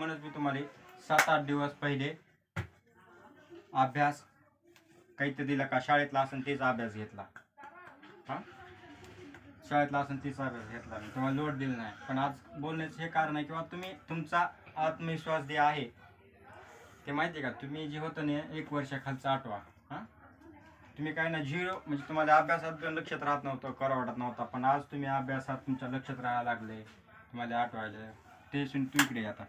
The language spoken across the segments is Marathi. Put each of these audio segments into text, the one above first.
म्हणूनच मी तुम्हाला 7-8 दिवस पहिले अभ्यास काहीतरी दिला का शाळेतला असेल तेच अभ्यास घेतला. हां, शाळेतला असेल तेच अभ्यास घेतला, तुम्हाला लोड दिलं नाही. पण आज बोलण्याचं हे कारण आहे किंवा तुम्ही तुमचा आत्मविश्वास जे आहे ते माहिती आहे का, तुम्ही जे होतं ना 1 वर्षाखालचा आठवा, हां तुम्ही काय ना 0 म्हणजे तुम्हाला अभ्यासात लक्षात राहत नव्हतं, करा वाटत नव्हता. पण आज तुम्ही अभ्यासात तुमच्या लक्षात राहायला लागले, तुम्हाला आठवायला ते तू इकडे आता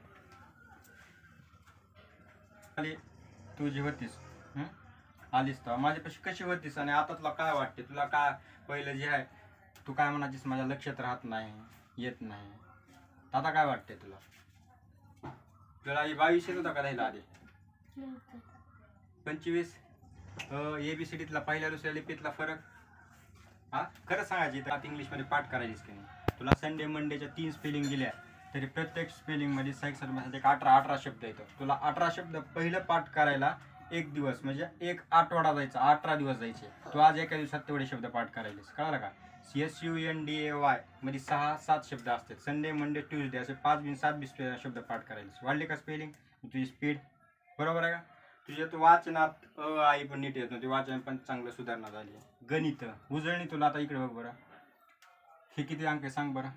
आली. तू जी होतीस आलीस तर माझ्यापाशी कशी होतीस आणि आता तुला काय वाटते? तुला काय पहिलं जे आहे तू काय म्हणायचीस माझ्या लक्षात राहत नाही, येत नाही. आता काय वाटते तुला? तुला 22 येत होता का राहिला आधी? 25 ABCDतला पहिल्या दुसऱ्या लिपीतला फरक हा खरं सांगायची तर इंग्लिशमध्ये पाठ करायचीस की नाही? तुला संडे मंडेच्या 3 स्पेलिंग दिल्या तरी प्रत्येक स्पेलिंगमध्ये 18 शब्द येतो. तुला 18 शब्द पहिलं पाठ करायला 1 दिवस म्हणजे 1 आठवडा जायचा, 18 दिवस जायचे. तू आज एका दिवसात तेवढे शब्द पाठ करायलेस, कळलं का? SUNDAY मध्ये 6-7 शब्द असतात. संडे मंडे ट्यूजडे असे 5-7 शब्द पाठ करायलेस. वाढले का स्पेलिंग? तुझी स्पीड बरोबर आहे का? तुझ्या तू वाचनात आई पण नीट येत नव्हती, वाचन पण चांगलं सुधारणा झाली. गणित उजळणी तुला आता इकडे बघ बरं, हे किती अंक सांग बरं?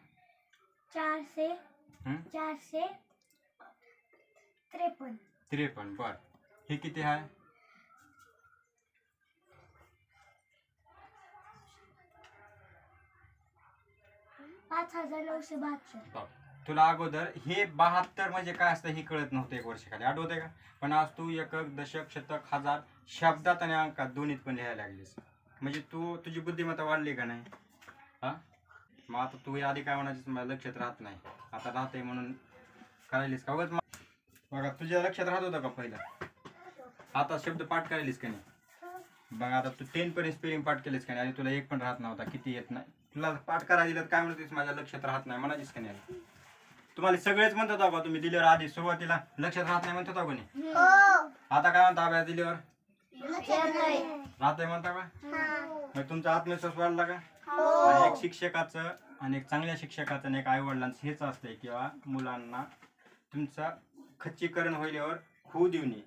453. बर, हे किती आहे? 5972. तुला अगोदर हे 72 म्हणजे काय असतं हे कळत नव्हतं 1 वर्षाखाली, आठवतंय का? पण आज तू एकक, दशक, शतक, हजार शब्दात आणि अंकात दोन्हीत पण लिहायला लागलीस. म्हणजे तुझी बुद्धिमत्ता वाढली का नाही? हा, मग आता तू आधी काय म्हणायचीस मला लक्षात राहत नाही, आता राहते म्हणून करायलीस का? उगाच बघा तुझ्या लक्षात राहत होतं का पहिलं? आता शब्द पाठ करायलीस का नाही? बघ आता तू 10 पर्यंत स्पेलिंग पाठ केलीस का नाही? आणि तुला 1 पण राहत नव्हता, किती येत नाही. तुला पाठ करायला दिलं काय म्हणतेस माझ्या लक्षात राहत नाही म्हणायचीस का नाही? तुम्हाला सगळेच म्हणतात का तुम्ही दिल्यावर आधी सुरुवातीला लक्षात राहत नाही म्हणतात का कोणी? आता काय म्हणता अभ्यास दिल्यावर राहतंय म्हणता का? मग तुमचा आत्मविश्वास वाढला का? आणि एक शिक्षकाचं आणि एक चांगल्या शिक्षकाचं आणि एक आई वडिलांचं हेच असतंय किंवा मुलांना तुमचं खच्चीकरण होईल्यावर होऊ देऊ नये.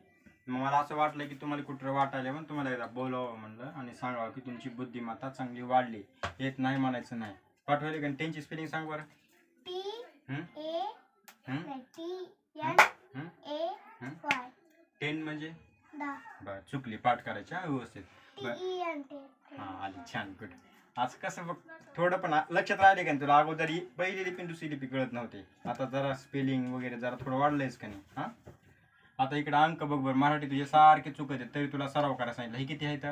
मग मला असं वाटलं की तुम्हाला कुठं वाटायला पण तुम्हाला एकदा बोलावं म्हणलं आणि सांगावं की तुमची बुद्धिमत्ता चांगली वाढली. येत नाही म्हणायचं नाही. पाठवले का? त्यांची स्पेलिंग सांग बरं. TEN म्हणजे 10. बरं, चुकली, पाठ करायच्या व्यवस्थित. हां आली, छान, गुड. आज कसं बघ थोडं पण लक्षात राहिले का तुला? अगोदर पहिली लिपी दुसरी लिपी कळत नव्हती, आता जरा स्पेलिंग वगैरे जरा थोडं वाढलंयच का नाही? हां, आता इकडे अंक बघ बरं, मराठी तुझे सारखे चुकत आहेत तरी तुला सराव करायला सांगितलं. हे किती आहेत?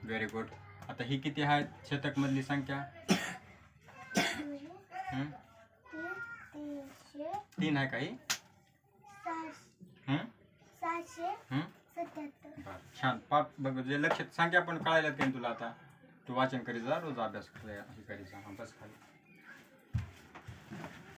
Very good. आता ही किती आहेत? शतक मधली संख्या 3 आहे काही? छान. पाठ बघ जे लक्षात संख्या पण कळायला काही तुला. आता तू वाचन करीत जा, रोज अभ्यास करीत जा, अभ्यास खाली.